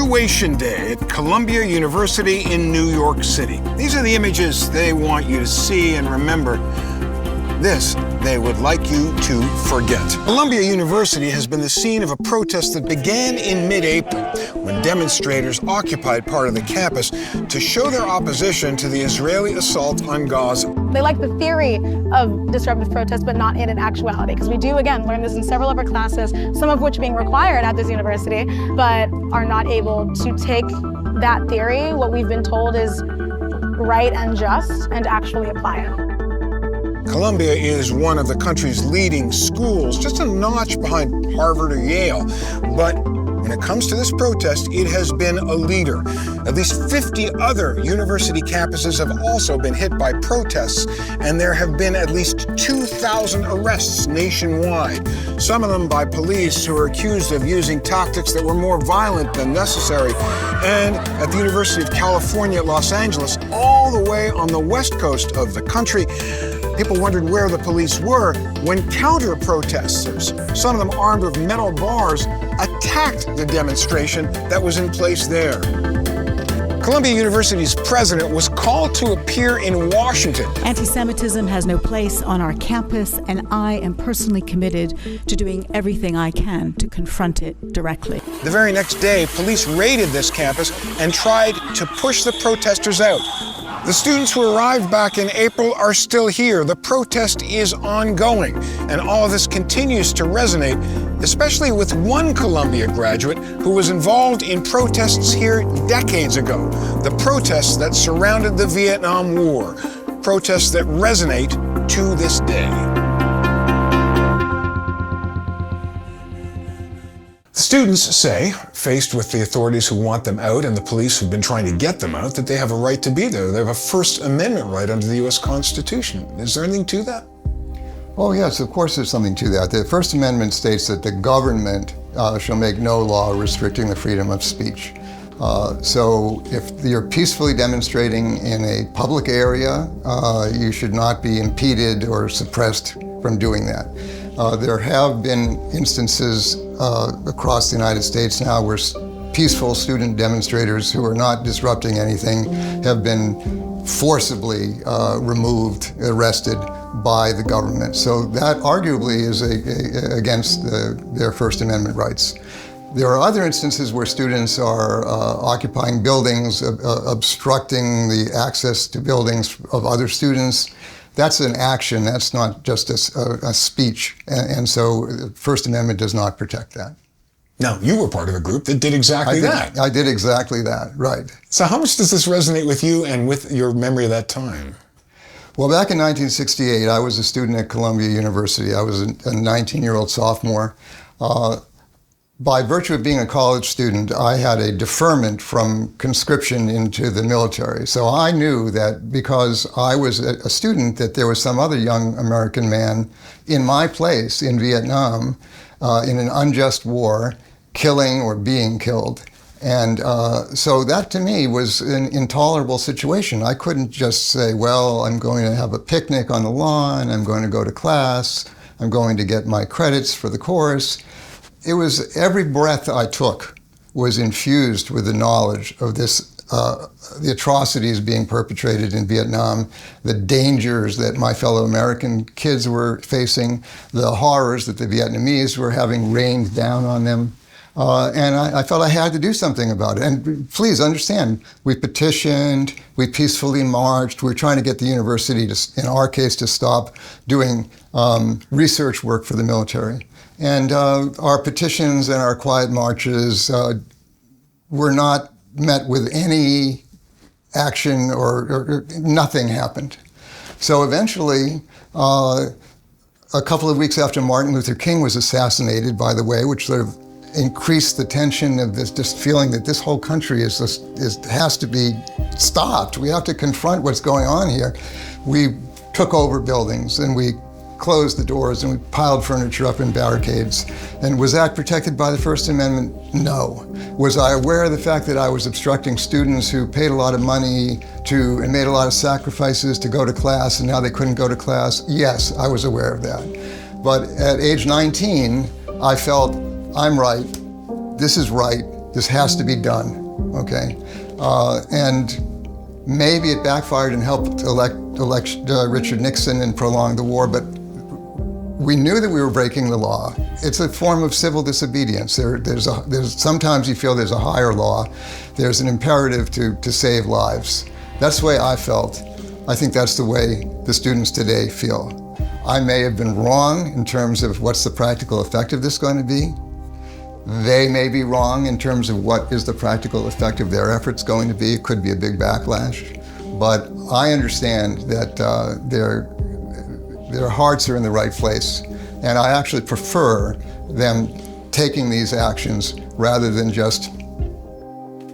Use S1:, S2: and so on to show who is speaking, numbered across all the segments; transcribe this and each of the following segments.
S1: Graduation day at Columbia University in New York City. These are the images they want you to see and remember. This they would like you to forget. Columbia University has been the scene of a protest that began in mid-April when demonstrators occupied part of the campus to show their opposition to the Israeli assault on Gaza.
S2: They like the theory of disruptive protest, but not in an actuality, because we do, again, learn this in several of our classes, some of which being required at this university, but are not able to take that theory, what we've been told is right and just, and actually apply it.
S1: Columbia is one of the country's leading schools, just a notch behind Harvard or Yale. But when it comes to this protest, it has been a leader. At least 50 other university campuses have also been hit by protests, and there have been at least 2,000 arrests nationwide, some of them by police who are accused of using tactics that were more violent than necessary. And at the University of California, Los Angeles, all the way on the west coast of the country, people wondered where the police were when counter-protesters, some of them armed with metal bars, attacked the demonstration that was in place there. Columbia University's president was called to appear in Washington.
S3: Anti-Semitism has no place on our campus, and I am personally committed to doing everything I can to confront it directly.
S1: The very next day, police raided this campus and tried to push the protesters out. The students who arrived back in April are still here. The protest is ongoing, and all of this continues to resonate, especially with one Columbia graduate who was involved in protests here decades ago, the protests that surrounded the Vietnam War, protests that resonate to this day. Students say, faced with the authorities who want them out and the police who've been trying to get them out, that they have a right to be there. They have a First Amendment right under the U.S. Constitution. Is there anything to that?
S4: Oh yes, of course there's something to that. The First Amendment states that the government shall make no law restricting the freedom of speech. So if you're peacefully demonstrating in a public area, you should not be impeded or suppressed from doing that. There have been instances across the United States now where peaceful student demonstrators who are not disrupting anything have been forcibly removed, arrested by the government. So that arguably is against their First Amendment rights. There are other instances where students are occupying buildings, obstructing the access to buildings of other students. That's an action, that's not just a speech. And so the First Amendment does not protect that.
S1: Now, you were part of a group that did exactly that.
S4: I did exactly that, right.
S1: So how much does this resonate with you and with your memory of that time?
S4: Well, back in 1968, I was a student at Columbia University. I was a 19-year-old sophomore. By virtue of being a college student, I had a deferment from conscription into the military. So I knew that because I was a student, that there was some other young American man in my place in Vietnam in an unjust war, killing or being killed. And so that to me was an intolerable situation. I couldn't just say, well, I'm going to have a picnic on the lawn, I'm going to go to class, I'm going to get my credits for the course. It was every breath I took was infused with the knowledge of this, the atrocities being perpetrated in Vietnam, the dangers that my fellow American kids were facing, the horrors that the Vietnamese were having rained down on them. And I felt I had to do something about it. And please understand, we petitioned, we peacefully marched, we were trying to get the university to, in our case, to stop doing research work for the military. And our petitions and our quiet marches were not met with any action or nothing happened. So eventually, a couple of weeks after Martin Luther King was assassinated, by the way, which sort of increased the tension of this feeling that this whole country has to be stopped. We have to confront what's going on here. We took over buildings and we closed the doors and we piled furniture up in barricades. And was that protected by the First Amendment? No. Was I aware of the fact that I was obstructing students who paid a lot of money and made a lot of sacrifices to go to class and now they couldn't go to class? Yes, I was aware of that. But at age 19, I felt, I'm right, this is right, This has to be done, okay? And maybe it backfired and helped elect Richard Nixon and prolong the war, but we knew that we were breaking the law. It's a form of civil disobedience. There's sometimes you feel there's a higher law. There's an imperative to save lives. That's the way I felt. I think that's the way the students today feel. I may have been wrong in terms of what's the practical effect of this going to be. They may be wrong in terms of what is the practical effect of their efforts going to be. It could be a big backlash. But I understand that their hearts are in the right place. And I actually prefer them taking these actions rather than just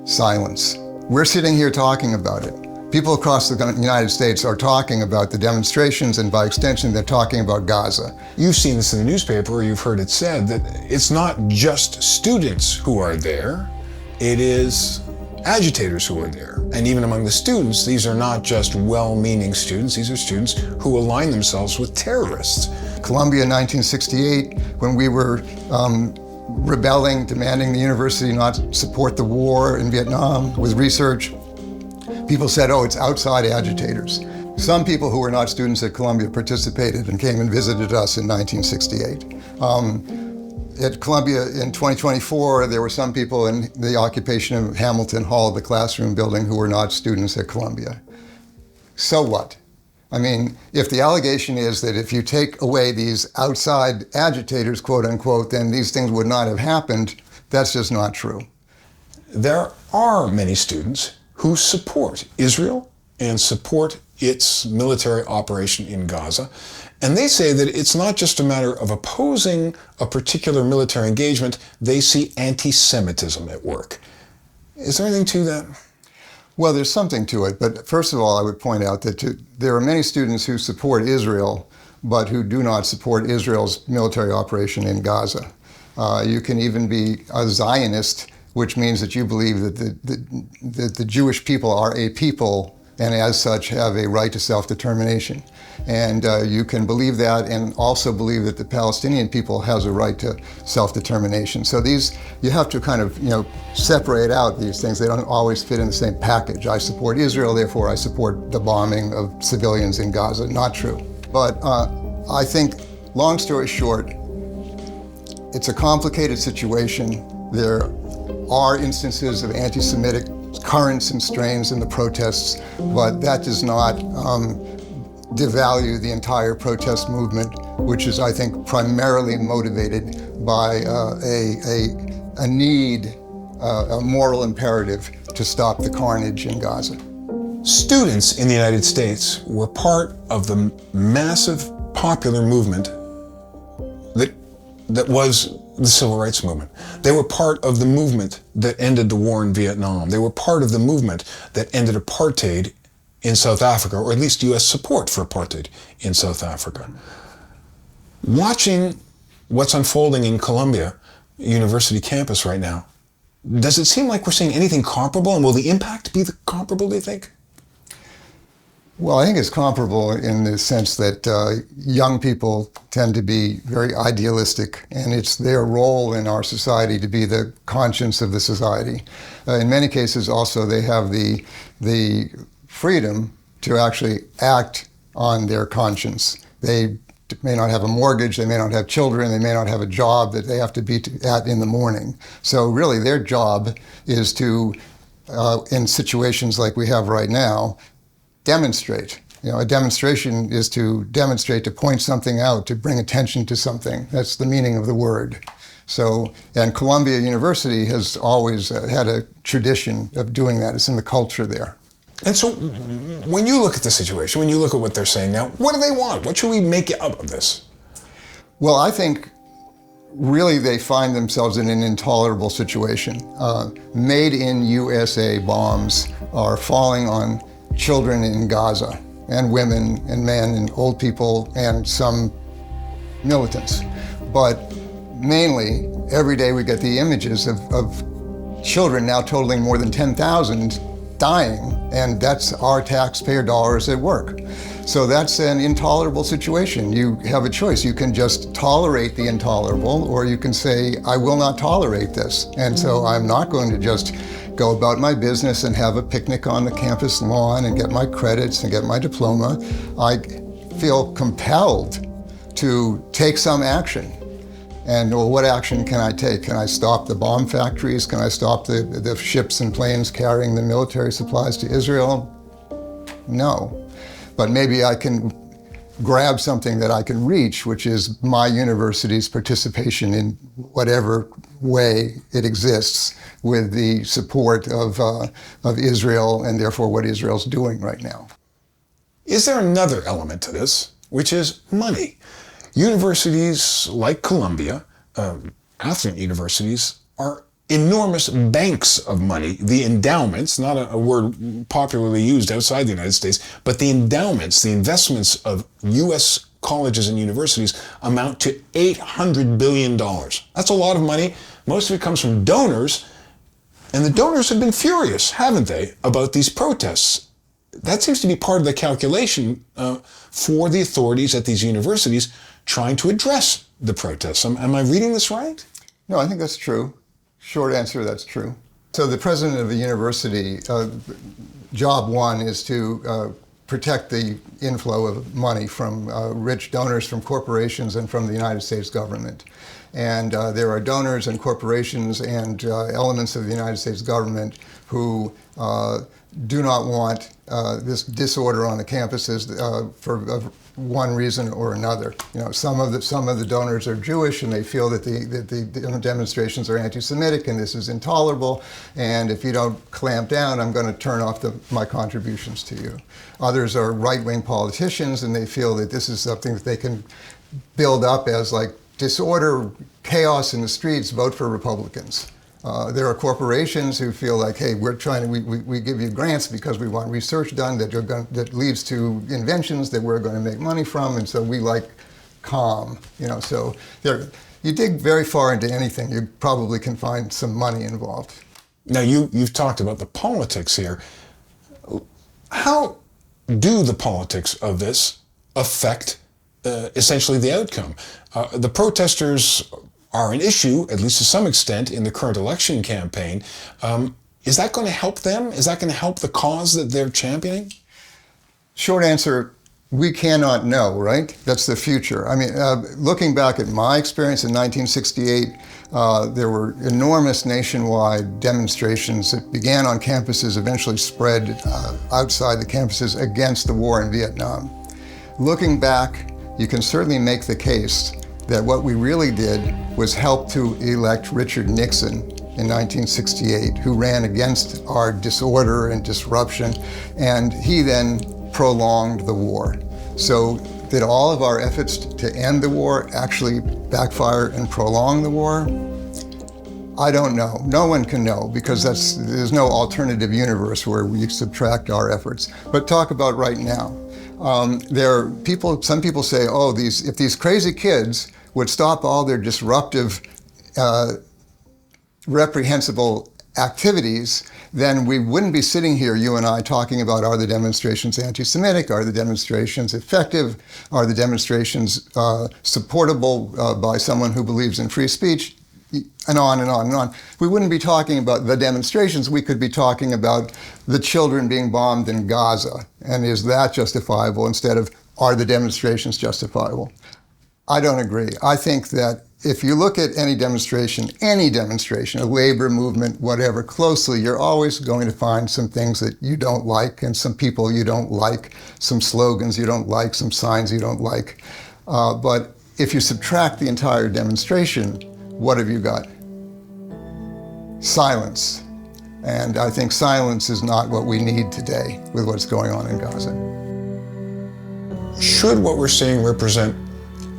S4: silence. We're sitting here talking about it. People across the United States are talking about the demonstrations, and by extension, they're talking about Gaza.
S1: You've seen this in the newspaper, or you've heard it said that it's not just students who are there, it is agitators who are there. And even among the students, these are not just well-meaning students, these are students who align themselves with terrorists.
S4: Columbia in 1968, when we were rebelling, demanding the university not support the war in Vietnam with research, people said, oh, it's outside agitators. Some people who were not students at Columbia participated and came and visited us in 1968. At Columbia in 2024, there were some people in the occupation of Hamilton Hall, the classroom building, who were not students at Columbia. So what? I mean, if the allegation is that if you take away these outside agitators, quote unquote, then these things would not have happened, that's just not true.
S1: There are many students who support Israel and support its military operation in Gaza. And they say that it's not just a matter of opposing a particular military engagement, they see anti-Semitism at work. Is there anything to that?
S4: Well, there's something to it, but first of all, I would point out that there are many students who support Israel, but who do not support Israel's military operation in Gaza. You can even be a Zionist, which means that you believe that the Jewish people are a people and as such have a right to self-determination. And you can believe that and also believe that the Palestinian people has a right to self-determination. So you have to kind of, separate out these things. They don't always fit in the same package. I support Israel, therefore I support the bombing of civilians in Gaza. Not true. But I think, long story short, it's a complicated situation. There are instances of anti-Semitic currents and strains in the protests, but that does not devalue the entire protest movement, which is, I think, primarily motivated by a need, a moral imperative to stop the carnage in Gaza.
S1: Students in the United States were part of the massive popular movement that was the Civil Rights Movement. They were part of the movement that ended the war in Vietnam. They were part of the movement that ended apartheid in South Africa, or at least U.S. support for apartheid in South Africa. Watching what's unfolding in Columbia University campus right now, does it seem like we're seeing anything comparable, and will the impact be comparable, do you think?
S4: Well, I think it's comparable in the sense that young people tend to be very idealistic, and it's their role in our society to be the conscience of the society. In many cases, also, they have the freedom to actually act on their conscience. They may not have a mortgage, they may not have children, they may not have a job that they have to be at in the morning. So really, their job is to, in situations like we have right now, demonstrate. A demonstration is to demonstrate, to point something out, to bring attention to something. That's the meaning of the word. So, and Columbia University has always had a tradition of doing that. It's in the culture there.
S1: And so, when you look at the situation, when you look at what they're saying now, what do they want? What should we make out of this?
S4: Well, I think really they find themselves in an intolerable situation. Made in USA bombs are falling on children in Gaza, and women and men and old people and some militants. But mainly, every day we get the images of children now totaling more than 10,000 dying, and that's our taxpayer dollars at work. So that's an intolerable situation. You have a choice. You can just tolerate the intolerable, or you can say, I will not tolerate this. And so I'm not going to just go about my business and have a picnic on the campus lawn and get my credits and get my diploma. I feel compelled to take some action. And well, what action can I take? Can I stop the bomb factories? Can I stop the ships and planes carrying the military supplies to Israel? No. But maybe I can grab something that I can reach, which is my university's participation in whatever way it exists with the support of Israel and therefore what Israel's doing right now.
S1: Is there another element to this, which is money? Universities like Columbia, affluent universities, are enormous banks of money. The endowments, not a word popularly used outside the United States, but the endowments, the investments of U.S. colleges and universities amount to $800 billion. That's a lot of money. Most of it comes from donors, and the donors have been furious, haven't they, about these protests. That seems to be part of the calculation for the authorities at these universities trying to address the protests. Am I reading this right?
S4: No, I think that's true. Short answer, that's true. So the president of the university, job one is to protect the inflow of money from rich donors, from corporations, and from the United States government. And there are donors and corporations and elements of the United States government who do not want this disorder on the campuses for one reason or another. You know, some of the donors are Jewish, and they feel that the demonstrations are anti-Semitic, and this is intolerable. And if you don't clamp down, I'm going to turn off my contributions to you. Others are right-wing politicians, and they feel that this is something that they can build up as like disorder, chaos in the streets. Vote for Republicans. There are corporations who feel like, hey, we give you grants because we want research done that leads to inventions that we're going to make money from, and so we like calm. You know, so you dig very far into anything, you probably can find some money involved.
S1: Now you've talked about the politics here. How do the politics of this affect essentially the outcome? The protesters are an issue, at least to some extent, in the current election campaign. Is that going to help them? Is that going to help the cause that they're championing?
S4: Short answer, we cannot know, right? That's the future. I mean, looking back at my experience in 1968, there were enormous nationwide demonstrations that began on campuses, eventually spread outside the campuses against the war in Vietnam. Looking back, you can certainly make the case that what we really did was help to elect Richard Nixon in 1968, who ran against our disorder and disruption, and he then prolonged the war. So did all of our efforts to end the war actually backfire and prolong the war? I don't know. No one can know, because there's no alternative universe where we subtract our efforts. But talk about right now. Some people say, oh, if these crazy kids would stop all their disruptive, reprehensible activities, then we wouldn't be sitting here, you and I, talking about, are the demonstrations anti-Semitic? Are the demonstrations effective? Are the demonstrations supportable by someone who believes in free speech? And on and on and on. We wouldn't be talking about the demonstrations. We could be talking about the children being bombed in Gaza. And is that justifiable, instead of, are the demonstrations justifiable? I don't agree. I think that if you look at any demonstration, a labor movement, whatever, closely, you're always going to find some things that you don't like, and some people you don't like, some slogans you don't like, some signs you don't like. But if you subtract the entire demonstration, what have you got? Silence. And I think silence is not what we need today with what's going on in Gaza.
S1: Should what we're seeing represent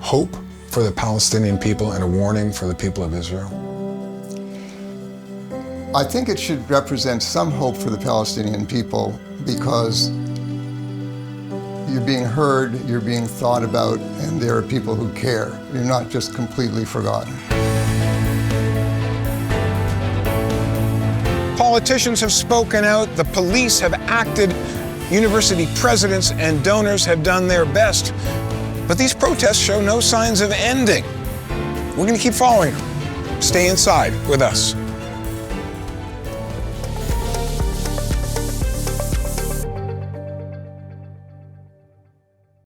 S1: hope for the Palestinian people and a warning for the people of Israel?
S4: I think it should represent some hope for the Palestinian people, because you're being heard, you're being thought about, and there are people who care. You're not just completely forgotten.
S1: Politicians have spoken out, the police have acted. University presidents and donors have done their best, but these protests show no signs of ending. We're going to keep following them. Stay inside with us.